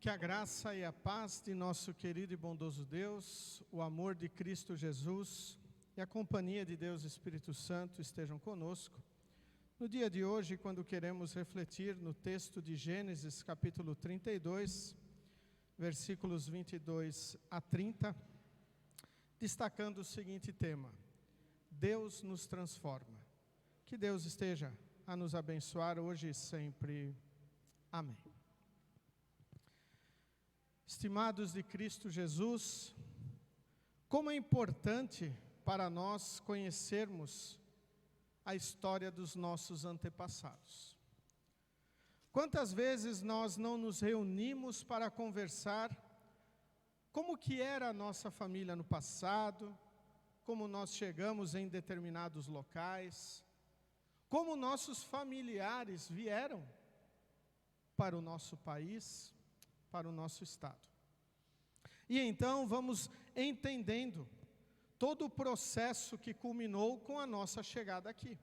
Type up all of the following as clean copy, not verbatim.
Que a graça e a paz de nosso querido e bondoso Deus, o amor de Cristo Jesus e a companhia de Deus Espírito Santo estejam conosco. No dia de hoje, quando queremos refletir no texto de Gênesis, capítulo 32, versículos 22 a 30, destacando o seguinte tema: Deus nos transforma. Que Deus esteja a nos abençoar hoje e sempre. Amém. Estimados de Cristo Jesus, como é importante para nós conhecermos a história dos nossos antepassados. Quantas vezes nós não nos reunimos para conversar como que era a nossa família no passado, como nós chegamos em determinados locais, como nossos familiares vieram para o nosso país, para o nosso estado. E então vamos entendendo todo o processo que culminou com a nossa chegada aqui.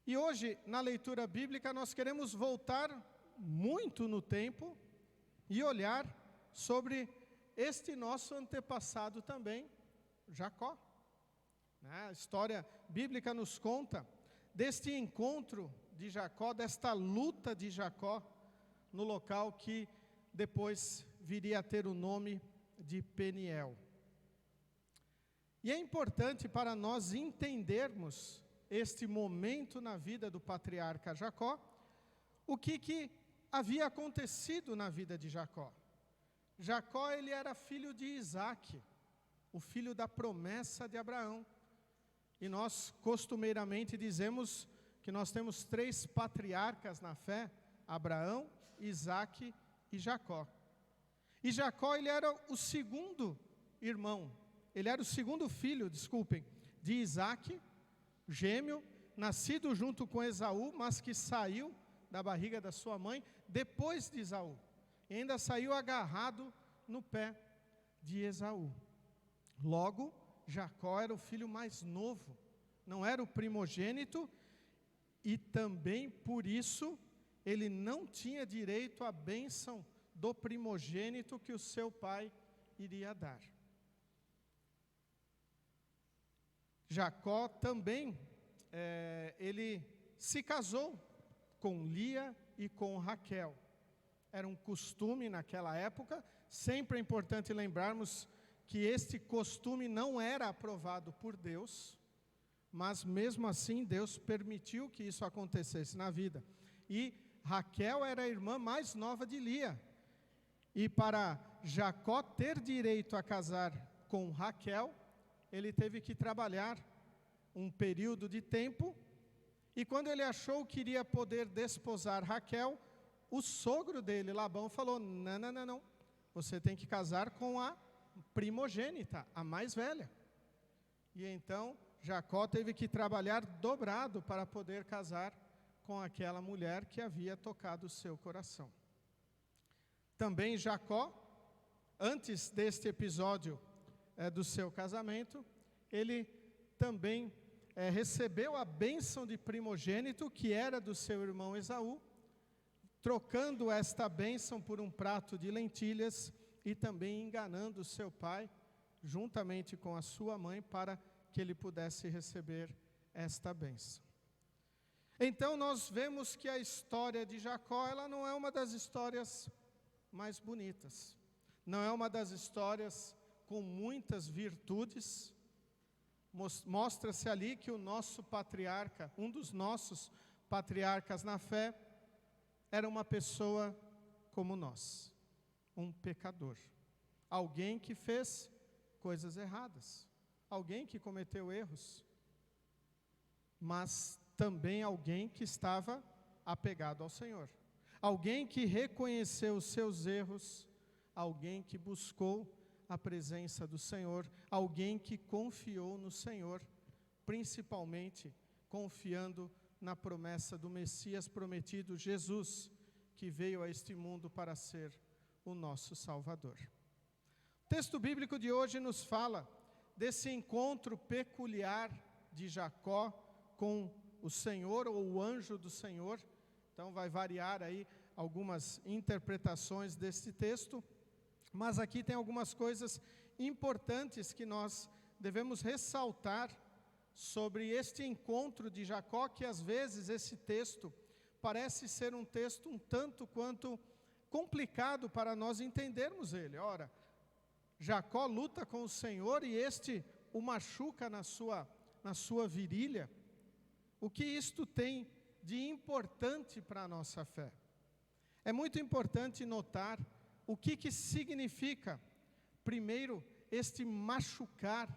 E hoje, na leitura bíblica, nós queremos voltar muito no tempo e olhar sobre este nosso antepassado também, Jacó. A história bíblica nos conta deste encontro de Jacó, desta luta de Jacó, no local que depois viria a ter o nome de Peniel. E é importante para nós entendermos este momento na vida do patriarca Jacó, o que havia acontecido na vida de Jacó. Jacó, ele era filho de Isaac, o filho da promessa de Abraão. E nós costumeiramente dizemos que nós temos 3 patriarcas na fé: Abraão, Isaac e Jacó. E Jacó, ele era o segundo filho, de Isaac, gêmeo, nascido junto com Esaú, mas que saiu da barriga da sua mãe depois de Esaú. E ainda saiu agarrado no pé de Esaú. Logo, Jacó era o filho mais novo, não era o primogênito, e também por isso ele não tinha direito à bênção do primogênito que o seu pai iria dar. Jacó também, ele se casou com Lia e com Raquel. Era um costume naquela época. Sempre é importante lembrarmos que este costume não era aprovado por Deus, mas mesmo assim Deus permitiu que isso acontecesse na vida. E Raquel era a irmã mais nova de Lia. E para Jacó ter direito a casar com Raquel, ele teve que trabalhar um período de tempo. E quando ele achou que iria poder desposar Raquel, o sogro dele, Labão, falou: não, você tem que casar com a primogênita, a mais velha. E então Jacó teve que trabalhar dobrado para poder casar com aquela mulher que havia tocado o seu coração. Também Jacó, antes deste episódio do seu casamento, ele também recebeu a bênção de primogênito que era do seu irmão Esaú, trocando esta bênção por um prato de lentilhas e também enganando seu pai, juntamente com a sua mãe, para que ele pudesse receber esta bênção. Então nós vemos que a história de Jacó, ela não é uma das histórias mais bonitas, não é uma das histórias com muitas virtudes. Mostra-se ali que o nosso patriarca, um dos nossos patriarcas na fé, era uma pessoa como nós, um pecador, alguém que fez coisas erradas, alguém que cometeu erros, mas também alguém que estava apegado ao Senhor, alguém que reconheceu os seus erros, alguém que buscou a presença do Senhor, alguém que confiou no Senhor, principalmente confiando na promessa do Messias prometido, Jesus, que veio a este mundo para ser o nosso Salvador. O texto bíblico de hoje nos fala desse encontro peculiar de Jacó com o Senhor, ou o anjo do Senhor. Então vai variar aí algumas interpretações deste texto, mas aqui tem algumas coisas importantes que nós devemos ressaltar sobre este encontro de Jacó, que às vezes esse texto parece ser um texto um tanto quanto complicado para nós entendermos ele. Ora, Jacó luta com o Senhor e este o machuca na sua virilha. O que isto tem de importante para a nossa fé? É muito importante notar o que significa, primeiro, este machucar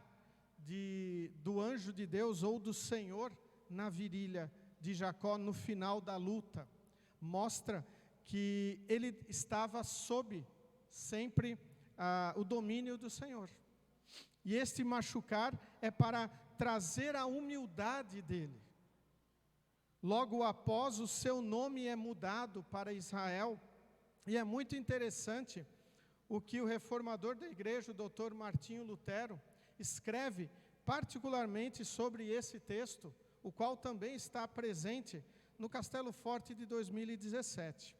do anjo de Deus ou do Senhor na virilha de Jacó no final da luta. Mostra que ele estava sob sempre o domínio do Senhor. E este machucar é para trazer a humildade dele. Logo após, o seu nome é mudado para Israel. E é muito interessante o que o reformador da igreja, o Dr. Martinho Lutero, escreve particularmente sobre esse texto, o qual também está presente no Castelo Forte de 2017.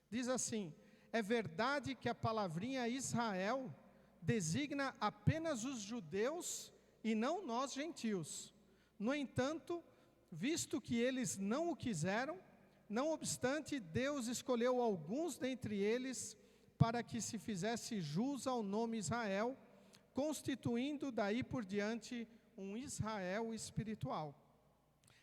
Diz assim: é verdade que a palavrinha Israel designa apenas os judeus e não nós gentios. No entanto, visto que eles não o quiseram, não obstante, Deus escolheu alguns dentre eles para que se fizesse jus ao nome Israel, constituindo daí por diante um Israel espiritual.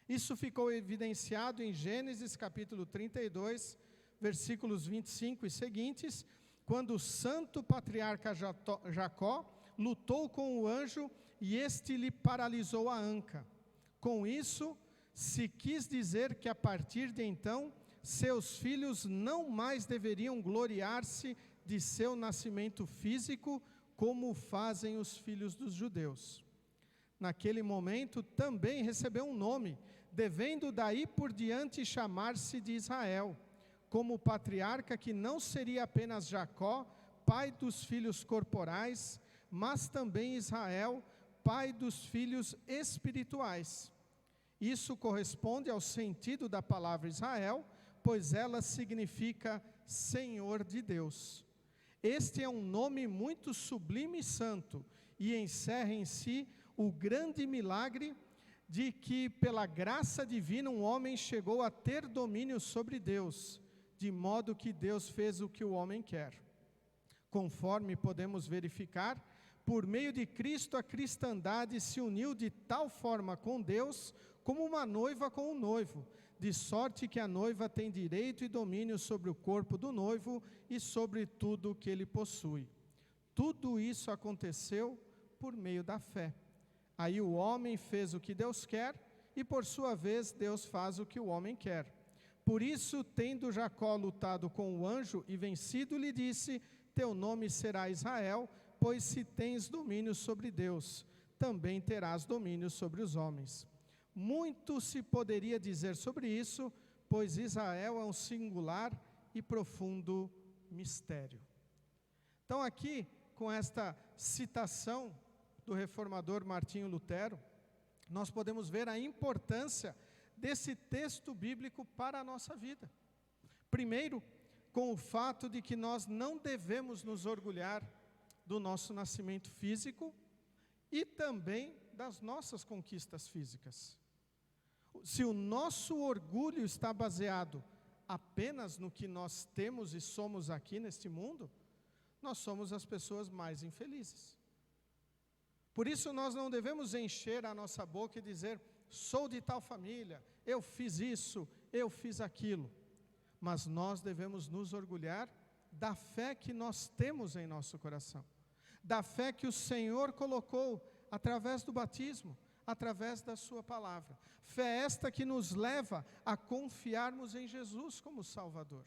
Isso ficou evidenciado em Gênesis capítulo 32, versículos 25 e seguintes, quando o santo patriarca Jacó lutou com o anjo e este lhe paralisou a anca. Com isso, se quis dizer que a partir de então, seus filhos não mais deveriam gloriar-se de seu nascimento físico, como fazem os filhos dos judeus. Naquele momento, também recebeu um nome, devendo daí por diante chamar-se de Israel, como patriarca que não seria apenas Jacó, pai dos filhos corporais, mas também Israel, pai dos filhos espirituais. Isso corresponde ao sentido da palavra Israel, pois ela significa Senhor de Deus. Este é um nome muito sublime e santo, e encerra em si o grande milagre de que, pela graça divina, um homem chegou a ter domínio sobre Deus, de modo que Deus fez o que o homem quer. Conforme podemos verificar, por meio de Cristo a cristandade se uniu de tal forma com Deus, como uma noiva com um noivo, de sorte que a noiva tem direito e domínio sobre o corpo do noivo e sobre tudo o que ele possui. Tudo isso aconteceu por meio da fé. Aí o homem fez o que Deus quer, e por sua vez Deus faz o que o homem quer. Por isso, tendo Jacó lutado com o anjo e vencido, lhe disse: teu nome será Israel, pois se tens domínio sobre Deus, também terás domínio sobre os homens. Muito se poderia dizer sobre isso, pois Israel é um singular e profundo mistério. Então aqui, com esta citação do reformador Martinho Lutero, nós podemos ver a importância desse texto bíblico para a nossa vida. Primeiro, com o fato de que nós não devemos nos orgulhar do nosso nascimento físico e também das nossas conquistas físicas. Se o nosso orgulho está baseado apenas no que nós temos e somos aqui neste mundo, nós somos as pessoas mais infelizes. Por isso nós não devemos encher a nossa boca e dizer: sou de tal família, eu fiz isso, eu fiz aquilo. Mas nós devemos nos orgulhar da fé que nós temos em nosso coração, da fé que o Senhor colocou através do batismo, através da sua palavra. Fé esta que nos leva a confiarmos em Jesus como Salvador.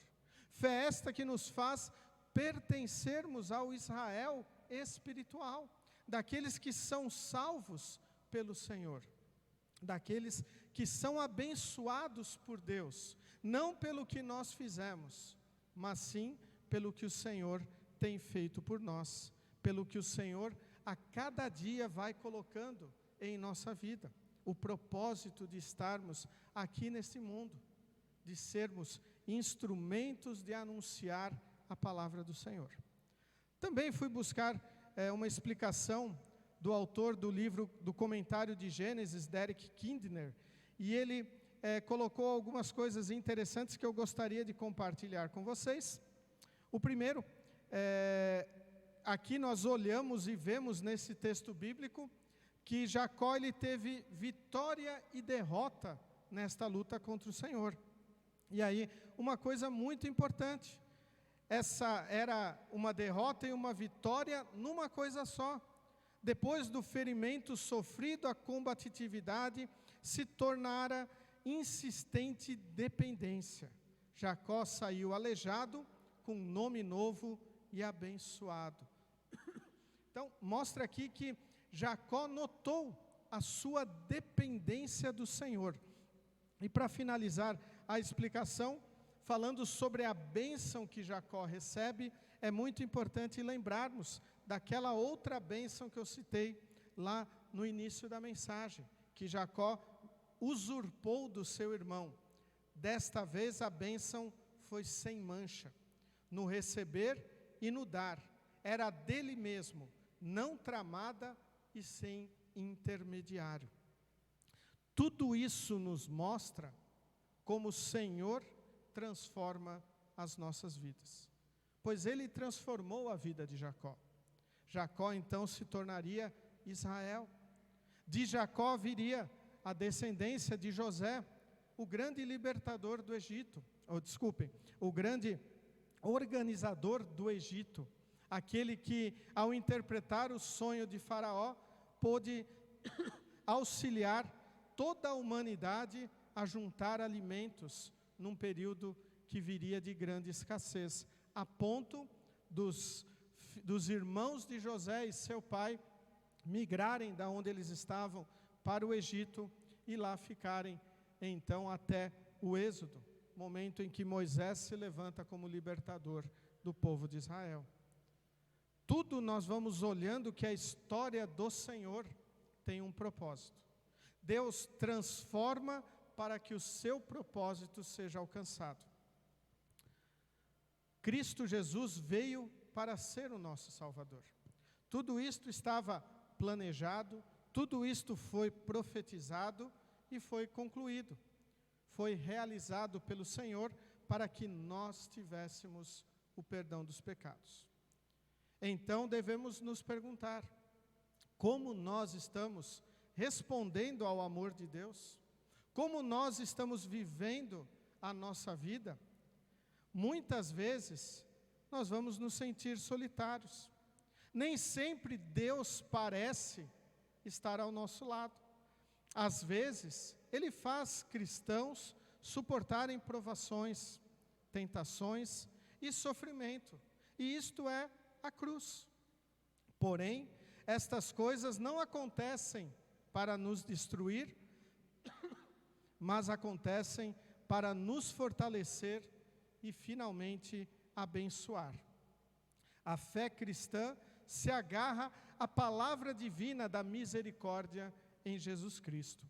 Fé esta que nos faz pertencermos ao Israel espiritual, daqueles que são salvos pelo Senhor, daqueles que são abençoados por Deus, não pelo que nós fizemos, mas sim pelo que o Senhor tem feito por nós, pelo que o Senhor a cada dia vai colocando em nossa vida, o propósito de estarmos aqui neste mundo, de sermos instrumentos de anunciar a palavra do Senhor. Também fui buscar uma explicação do autor do livro, do comentário de Gênesis, Derek Kidner, e ele colocou algumas coisas interessantes que eu gostaria de compartilhar com vocês. O primeiro, aqui nós olhamos e vemos nesse texto bíblico que Jacó ele teve vitória e derrota nesta luta contra o Senhor. E aí, uma coisa muito importante, essa era uma derrota e uma vitória numa coisa só. Depois do ferimento sofrido, a combatividade se tornara insistente dependência. Jacó saiu aleijado, com um nome novo e abençoado. Então, mostra aqui que Jacó notou a sua dependência do Senhor. E para finalizar a explicação, falando sobre a bênção que Jacó recebe, é muito importante lembrarmos daquela outra bênção que eu citei lá no início da mensagem, que Jacó usurpou do seu irmão. Desta vez a bênção foi sem mancha, no receber e no dar. Era dele mesmo, não tramada e sem intermediário. Tudo isso nos mostra como o Senhor transforma as nossas vidas, pois Ele transformou a vida de Jacó. Jacó então se tornaria Israel. De Jacó viria a descendência de José, o grande libertador do Egito, o grande organizador do Egito, aquele que, ao interpretar o sonho de Faraó, pôde auxiliar toda a humanidade a juntar alimentos num período que viria de grande escassez, a ponto dos irmãos de José e seu pai migrarem da onde eles estavam para o Egito e lá ficarem então até o Êxodo, momento em que Moisés se levanta como libertador do povo de Israel. Tudo nós vamos olhando que a história do Senhor tem um propósito. Deus transforma para que o seu propósito seja alcançado. Cristo Jesus veio para ser o nosso Salvador. Tudo isto estava planejado, tudo isto foi profetizado e foi concluído. Foi realizado pelo Senhor para que nós tivéssemos o perdão dos pecados. Então devemos nos perguntar, como nós estamos respondendo ao amor de Deus? Como nós estamos vivendo a nossa vida? Muitas vezes nós vamos nos sentir solitários. Nem sempre Deus parece estar ao nosso lado. Às vezes, Ele faz cristãos suportarem provações, tentações e sofrimento. E isto é a cruz. Porém, estas coisas não acontecem para nos destruir, mas acontecem para nos fortalecer e finalmente abençoar. A fé cristã se agarra à palavra divina da misericórdia em Jesus Cristo.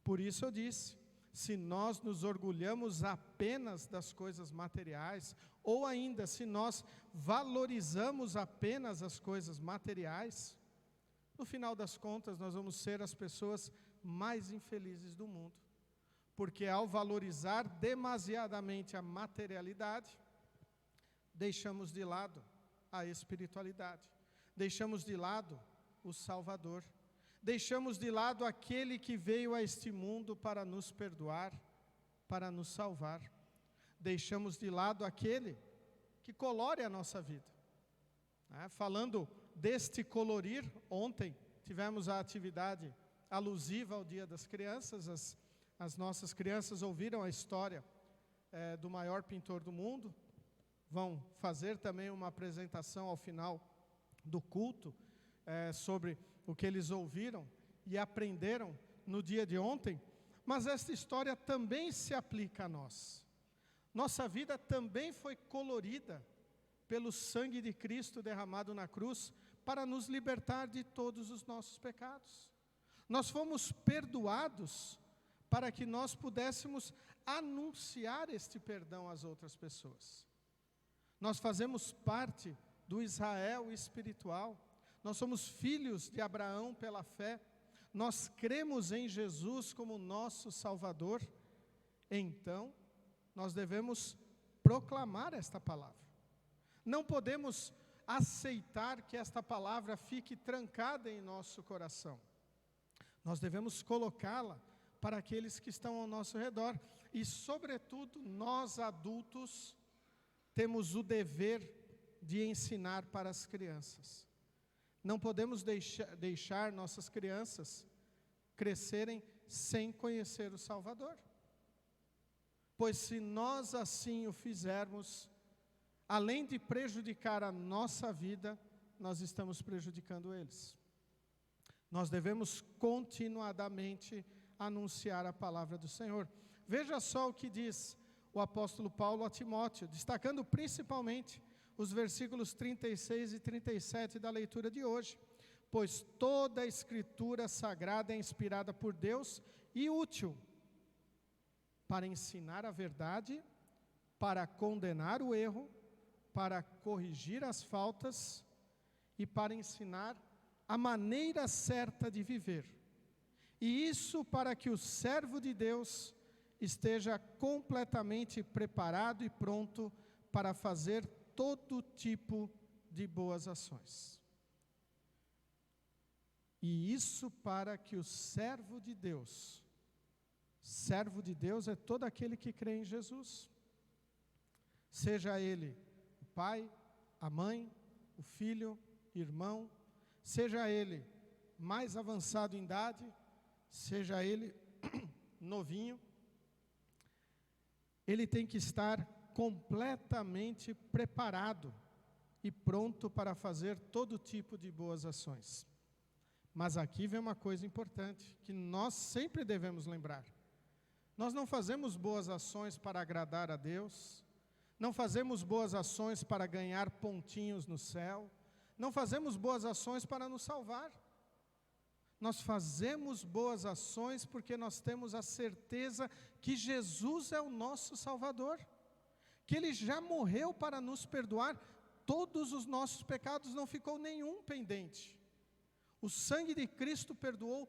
Por isso eu disse, se nós nos orgulhamos apenas das coisas materiais, ou ainda se nós valorizamos apenas as coisas materiais, no final das contas nós vamos ser as pessoas mais infelizes do mundo. Porque ao valorizar demasiadamente a materialidade, deixamos de lado a espiritualidade, deixamos de lado o Salvador, deixamos de lado aquele que veio a este mundo para nos perdoar, para nos salvar, deixamos de lado aquele que colore a nossa vida. Falando deste colorir, ontem tivemos a atividade alusiva ao Dia das Crianças. As nossas crianças ouviram a história do maior pintor do mundo, vão fazer também uma apresentação ao final do culto sobre o que eles ouviram e aprenderam no dia de ontem, mas esta história também se aplica a nós. Nossa vida também foi colorida pelo sangue de Cristo derramado na cruz para nos libertar de todos os nossos pecados. Nós fomos perdoados para que nós pudéssemos anunciar este perdão às outras pessoas. Nós fazemos parte do Israel espiritual. Nós somos filhos de Abraão pela fé. Nós cremos em Jesus como nosso Salvador. Então, nós devemos proclamar esta palavra. Não podemos aceitar que esta palavra fique trancada em nosso coração. Nós devemos colocá-la para aqueles que estão ao nosso redor. E, sobretudo, nós adultos temos o dever de ensinar para as crianças. Não podemos deixar nossas crianças crescerem sem conhecer o Salvador. Pois se nós assim o fizermos, além de prejudicar a nossa vida, nós estamos prejudicando eles. Nós devemos continuadamente anunciar a palavra do Senhor. Veja só o que diz o apóstolo Paulo a Timóteo, destacando principalmente os versículos 36 e 37 da leitura de hoje. Pois toda a Escritura Sagrada é inspirada por Deus e útil para ensinar a verdade, para condenar o erro, para corrigir as faltas e para ensinar a maneira certa de viver. E isso para que o servo de Deus esteja completamente preparado e pronto para fazer todo tipo de boas ações. E isso para que o servo de Deus é todo aquele que crê em Jesus. Seja ele o pai, a mãe, o filho, irmão, seja ele mais avançado em idade, seja ele novinho, ele tem que estar completamente preparado e pronto para fazer todo tipo de boas ações. Mas aqui vem uma coisa importante, que nós sempre devemos lembrar. Nós não fazemos boas ações para agradar a Deus, não fazemos boas ações para ganhar pontinhos no céu, não fazemos boas ações para nos salvar. Nós fazemos boas ações porque nós temos a certeza que Jesus é o nosso Salvador, que Ele já morreu para nos perdoar todos os nossos pecados, não ficou nenhum pendente. O sangue de Cristo perdoou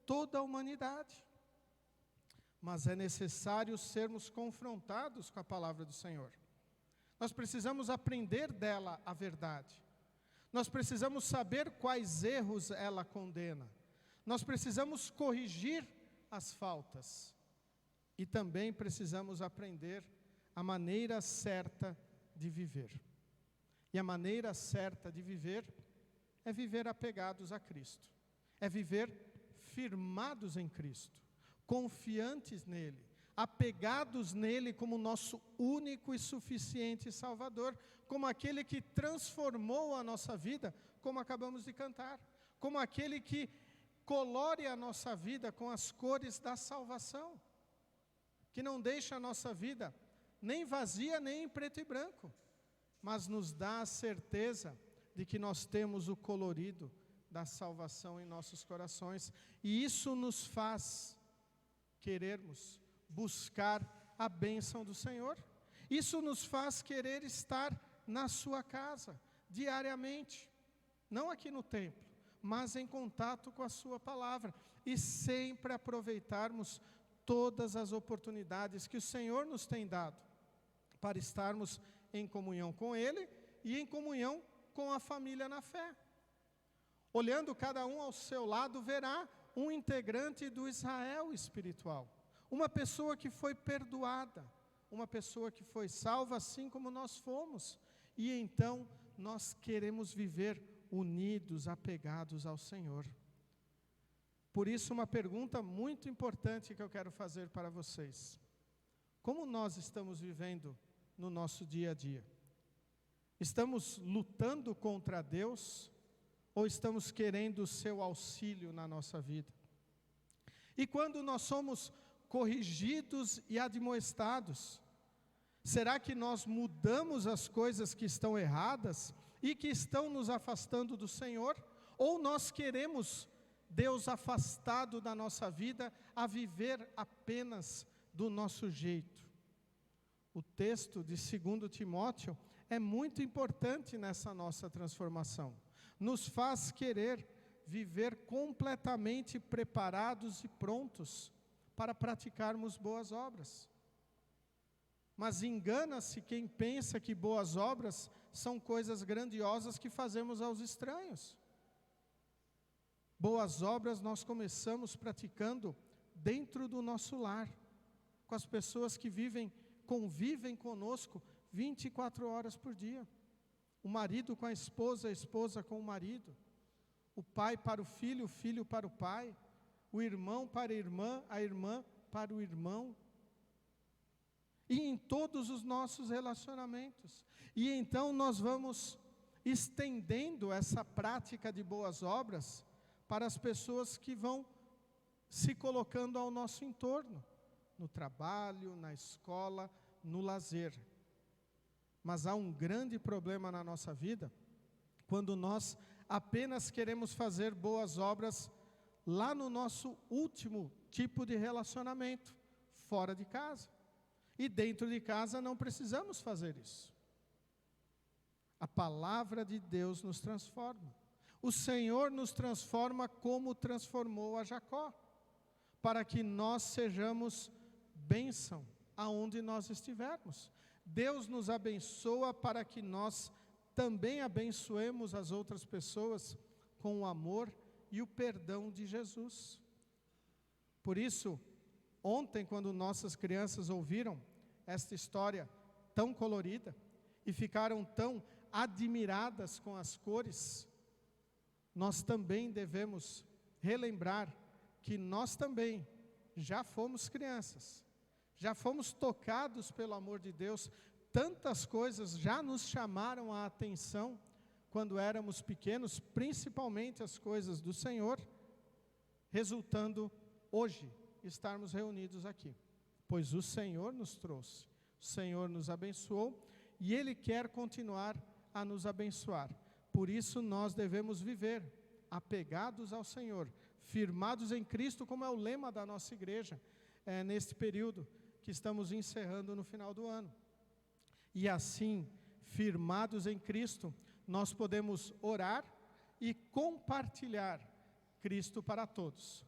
toda a humanidade. Mas é necessário sermos confrontados com a palavra do Senhor. Nós precisamos aprender dela a verdade. Nós precisamos saber quais erros ela condena. Nós precisamos corrigir as faltas. E também precisamos aprender a maneira certa de viver. E a maneira certa de viver é viver apegados a Cristo. É viver firmados em Cristo, confiantes nele, apegados nele como nosso único e suficiente Salvador, como aquele que transformou a nossa vida, como acabamos de cantar, como aquele que colore a nossa vida com as cores da salvação, que não deixa a nossa vida nem vazia, nem em preto e branco, mas nos dá a certeza de que nós temos o colorido da salvação em nossos corações, e isso nos faz querermos buscar a bênção do Senhor. Isso nos faz querer estar na sua casa, diariamente, não aqui no templo, mas em contato com a sua palavra, e sempre aproveitarmos todas as oportunidades que o Senhor nos tem dado, para estarmos em comunhão com Ele, e em comunhão com a família na fé. Olhando cada um ao seu lado, verá um integrante do Israel espiritual, uma pessoa que foi perdoada, uma pessoa que foi salva assim como nós fomos, e então nós queremos viver unidos, apegados ao Senhor. Por isso, uma pergunta muito importante que eu quero fazer para vocês: como nós estamos vivendo no nosso dia a dia? Estamos lutando contra Deus ou estamos querendo o seu auxílio na nossa vida? E quando nós somos corrigidos e admoestados, será que nós mudamos as coisas que estão erradas e que estão nos afastando do Senhor? Ou nós queremos Deus afastado da nossa vida, a viver apenas do nosso jeito? O texto de 2 Timóteo é muito importante nessa nossa transformação. Nos faz querer viver completamente preparados e prontos para praticarmos boas obras. Mas engana-se quem pensa que boas obras são coisas grandiosas que fazemos aos estranhos. Boas obras nós começamos praticando dentro do nosso lar, com as pessoas que convivem conosco 24 horas por dia. O marido com a esposa com o marido. O pai para o filho para o pai. O irmão para a irmã para o irmão. E em todos os nossos relacionamentos. E então nós vamos estendendo essa prática de boas obras para as pessoas que vão se colocando ao nosso entorno, no trabalho, na escola, no lazer. Mas há um grande problema na nossa vida, quando nós apenas queremos fazer boas obras lá no nosso último tipo de relacionamento, fora de casa. E dentro de casa não precisamos fazer isso. A palavra de Deus nos transforma. O Senhor nos transforma como transformou a Jacó, para que nós sejamos bênção aonde nós estivermos. Deus nos abençoa para que nós também abençoemos as outras pessoas com o amor e o perdão de Jesus. Por isso, ontem, quando nossas crianças ouviram esta história tão colorida e ficaram tão admiradas com as cores, nós também devemos relembrar que nós também já fomos crianças, já fomos tocados pelo amor de Deus. Tantas coisas já nos chamaram a atenção quando éramos pequenos, principalmente as coisas do Senhor, resultando hoje estarmos reunidos aqui. Pois o Senhor nos trouxe, o Senhor nos abençoou e Ele quer continuar a nos abençoar. Por isso nós devemos viver apegados ao Senhor, firmados em Cristo, como é o lema da nossa igreja, neste período que estamos encerrando no final do ano. E assim, firmados em Cristo, nós podemos orar e compartilhar Cristo para todos.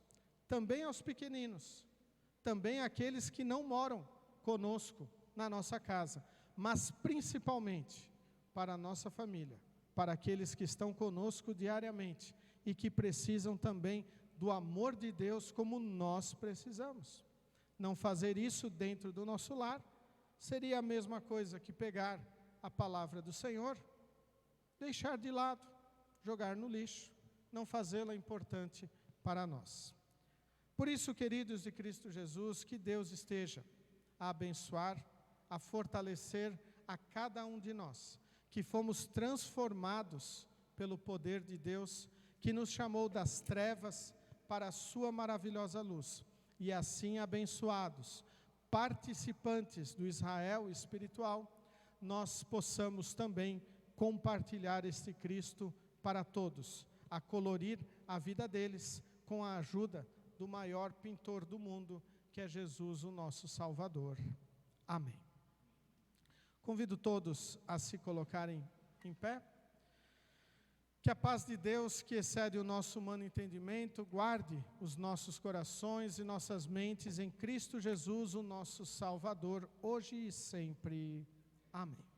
Também aos pequeninos, também àqueles que não moram conosco na nossa casa, mas principalmente para a nossa família, para aqueles que estão conosco diariamente e que precisam também do amor de Deus como nós precisamos. Não fazer isso dentro do nosso lar seria a mesma coisa que pegar a palavra do Senhor, deixar de lado, jogar no lixo, não fazê-la importante para nós. Por isso, queridos de Cristo Jesus, que Deus esteja a abençoar, a fortalecer a cada um de nós, que fomos transformados pelo poder de Deus, que nos chamou das trevas para a sua maravilhosa luz, e assim abençoados, participantes do Israel espiritual, nós possamos também compartilhar este Cristo para todos, a colorir a vida deles com a ajuda do maior pintor do mundo, que é Jesus, o nosso Salvador. Amém. Convido todos a se colocarem em pé. Que a paz de Deus, que excede o nosso humano entendimento, guarde os nossos corações e nossas mentes em Cristo Jesus, o nosso Salvador, hoje e sempre. Amém.